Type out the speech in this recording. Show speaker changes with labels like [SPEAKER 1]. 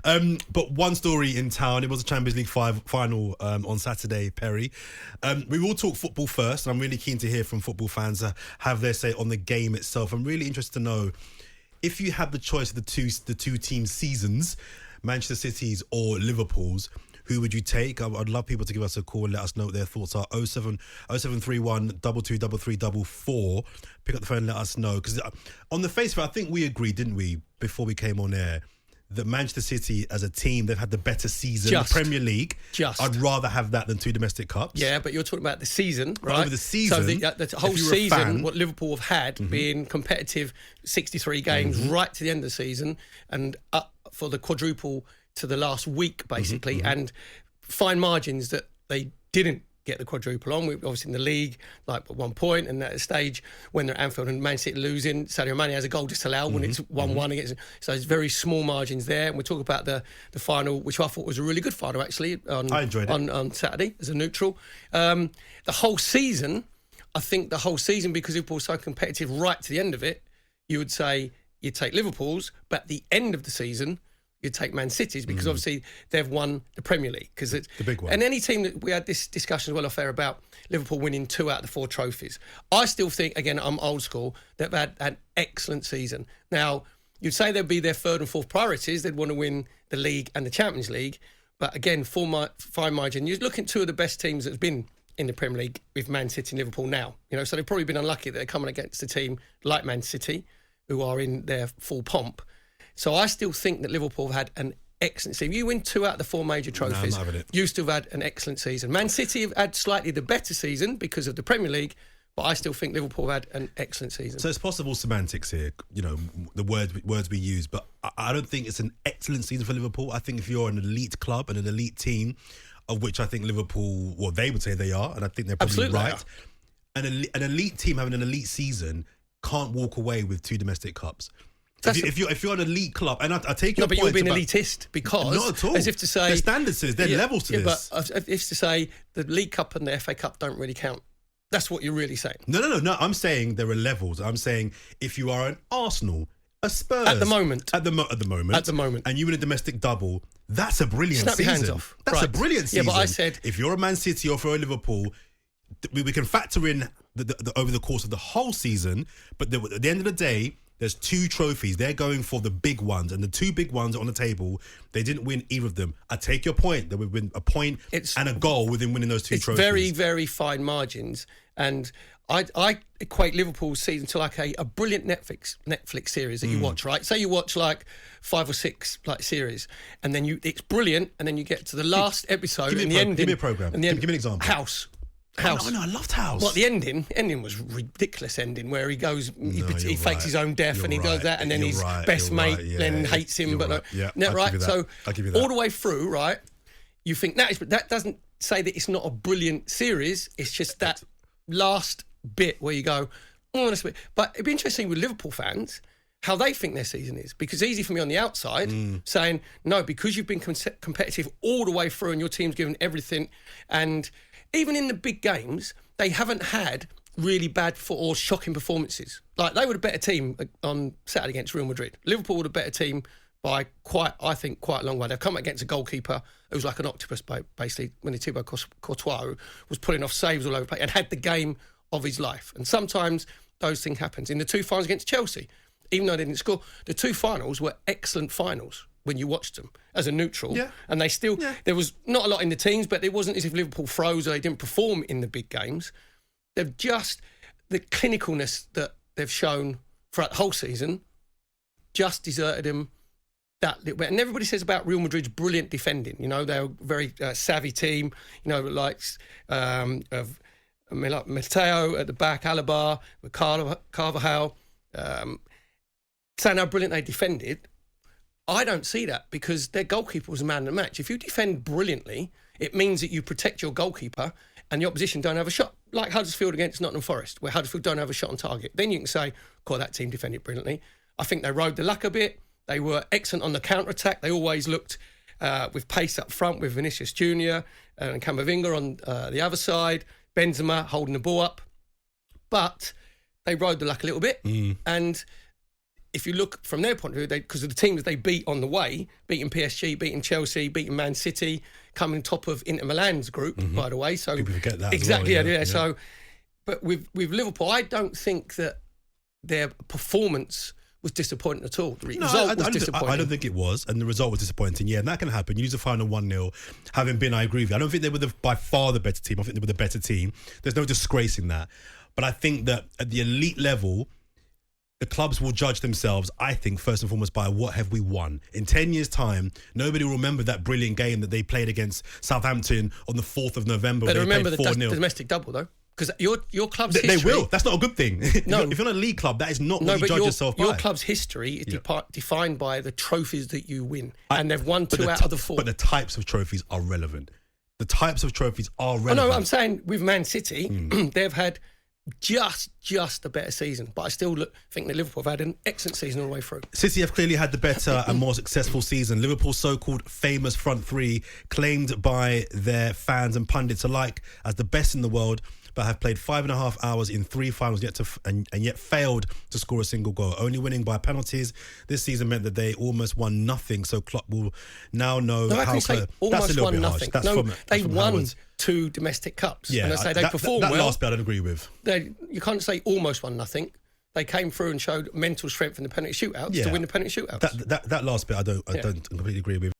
[SPEAKER 1] But one story in town, it was a Champions League final on Saturday, Perry. We will talk football first, and I'm really keen to hear from football fans have their say on the game itself. I'm really interested to know, if you had the choice of the two team seasons, Manchester City's or Liverpool's, who would you take? I'd love people to give us a call and let us know what their thoughts are. 0731 223344. Pick up the phone and let us know. Because on the face of it, I think we agreed, didn't we, before we came on air, that Manchester City as a team, they've had the better season. The Premier League. I'd rather have that than 2 domestic cups.
[SPEAKER 2] Yeah, but you're talking about the season, right?
[SPEAKER 1] Over the season.
[SPEAKER 2] So the whole season, what Liverpool have had, being competitive 63 games right to the end of the season and up for the quadruple to the last week, basically, and fine margins that they didn't get the quadruple on. We obviously in the league, like at one point, and at a stage when they're at Anfield and Man City losing, Sadio Mane has a goal disallowed when it's 1-1 against. So it's very small margins there. And we talk about the final, which I thought was a really good final, actually. I enjoyed it on Saturday as a neutral. The whole season, I think because Liverpool's so competitive right to the end of it, you would say you'd take Liverpool's, but at the end of the season, you'd take Man City's, because obviously they've won the Premier League. Because it's
[SPEAKER 1] the big one.
[SPEAKER 2] And any team that we had this discussion as well off air about Liverpool winning 2 out of the 4 trophies. I still think, again, I'm old school, they've had an excellent season. Now, you'd say they'd be their 3rd and 4th priorities. They'd want to win the league and the Champions League. But again, fine margin. You're looking at 2 of the best teams that's been in the Premier League with Man City and Liverpool now. So they've probably been unlucky that they're coming against a team like Man City, who are in their full pomp. So I still think that Liverpool have had an excellent season. You win 2 out of the 4 major trophies, you still have had an excellent season. Man City have had slightly the better season because of the Premier League, but I still think Liverpool have had an excellent season.
[SPEAKER 1] So it's possible semantics here, the words we use, but I don't think it's an excellent season for Liverpool. I think if you're an elite club and an elite team, of which I think Liverpool, well, they would say they are, and I think they're probably right. An elite team having an elite season can't walk away with 2 domestic cups. If you're an elite club, and I take your point.
[SPEAKER 2] No, but you're being elitist because,
[SPEAKER 1] not at all.
[SPEAKER 2] As if to say,
[SPEAKER 1] there's standards to this, there's levels to this.
[SPEAKER 2] But as if to say the League Cup and the FA Cup don't really count. That's what you're really saying.
[SPEAKER 1] No. I'm saying there are levels. I'm saying if you are an Arsenal, a Spurs
[SPEAKER 2] at the moment,
[SPEAKER 1] and you win a domestic double, that's a brilliant
[SPEAKER 2] season.
[SPEAKER 1] Snap your hands
[SPEAKER 2] off.
[SPEAKER 1] That's a brilliant season.
[SPEAKER 2] Yeah, but I said
[SPEAKER 1] if you're a Man City or for a Liverpool, we can factor in the over the course of the whole season, but at the end of the day, there's 2 trophies. They're going for the big ones, and the 2 big ones on the table, they didn't win either of them. I take your point. They would win a point and a goal within winning those 2 trophies.
[SPEAKER 2] It's very, very fine margins, and I equate Liverpool's season to like a brilliant Netflix series that you watch, right? Say you watch like 5 or 6 like series, and then it's brilliant, and then you get to the last episode and the ending.
[SPEAKER 1] Give me a program. Give me an example.
[SPEAKER 2] House.
[SPEAKER 1] Oh, no, I loved House.
[SPEAKER 2] Well, the ending was ridiculous ending where he goes, he fakes his own death and he does that, and then his best mate then hates him. But right. So all the way through, right? You think that doesn't say that it's not a brilliant series. It's just that last bit where you go, but it'd be interesting with Liverpool fans how they think their season is, because it's easy for me on the outside saying no, because you've been competitive all the way through and your team's given everything, and even in the big games, they haven't had really bad or shocking performances. Like, they were a better team on Saturday against Real Madrid. Liverpool were a better team by quite a long way. They've come against a goalkeeper who was like an octopus, basically, when Thibaut Courtois, who was pulling off saves all over the place and had the game of his life. And sometimes those things happen. In the 2 finals against Chelsea, even though they didn't score, the 2 finals were excellent finals when you watched them as a neutral. Yeah. And they still, there was not a lot in the teams, but it wasn't as if Liverpool froze or they didn't perform in the big games. They've just, the clinicalness that they've shown throughout the whole season just deserted them that little bit. And everybody says about Real Madrid's brilliant defending. They're a very savvy team, like Mateo at the back, Alaba, Carvajal, saying how brilliant they defended. I don't see that, because their goalkeeper was a man of the match. If you defend brilliantly, it means that you protect your goalkeeper and the opposition don't have a shot. Like Huddersfield against Nottingham Forest, where Huddersfield don't have a shot on target. Then you can say, God, that team defended brilliantly. I think they rode the luck a bit. They were excellent on the counter-attack. They always looked with pace up front with Vinicius Jr. and Camavinga on the other side, Benzema holding the ball up. But they rode the luck a little bit. And if you look from their point of view, because of the teams they beat on the way, beating PSG, beating Chelsea, beating Man City, coming top of Inter Milan's group, by the way. So
[SPEAKER 1] people forget that
[SPEAKER 2] exactly,
[SPEAKER 1] as well,
[SPEAKER 2] yeah. So, but with Liverpool, I don't think that their performance was disappointing at all. The result was disappointing.
[SPEAKER 1] I don't think it was, and the result was disappointing. Yeah, and that can happen. You lose the final 1-0, having been, I agree with you. I don't think they were by far the better team. I think they were the better team. There's no disgrace in that. But I think that at the elite level, the clubs will judge themselves, I think, first and foremost, by what have we won. In 10 years' time, nobody will remember that brilliant game that they played against Southampton on the 4th of November.
[SPEAKER 2] But remember the domestic double, though. Because your club's history...
[SPEAKER 1] They will. That's not a good thing. No. If you're on a league club, that is not what you judge yourself by.
[SPEAKER 2] Your club's history is defined by the trophies that you win. And they've won 2 out of the 4.
[SPEAKER 1] But the types of trophies are relevant. The types of trophies are relevant.
[SPEAKER 2] I know, I'm saying with Man City, they've had just a better season. But I still think that Liverpool have had an excellent season all the way through.
[SPEAKER 1] City have clearly had the better and more successful season. Liverpool's so-called famous front three, claimed by their fans and pundits alike as the best in the world, but have played 5.5 hours in 3 finals and yet failed to score a single goal. Only winning by penalties this season meant that they almost won nothing. So Klopp will now know how to...
[SPEAKER 2] Almost won nothing. They won 2 domestic cups.
[SPEAKER 1] Yeah,
[SPEAKER 2] and I say they performed
[SPEAKER 1] well.
[SPEAKER 2] That
[SPEAKER 1] last bit I don't agree with.
[SPEAKER 2] You can't say almost won nothing. They came through and showed mental strength in the penalty shootouts to win the penalty shootouts.
[SPEAKER 1] That last bit I don't completely agree with.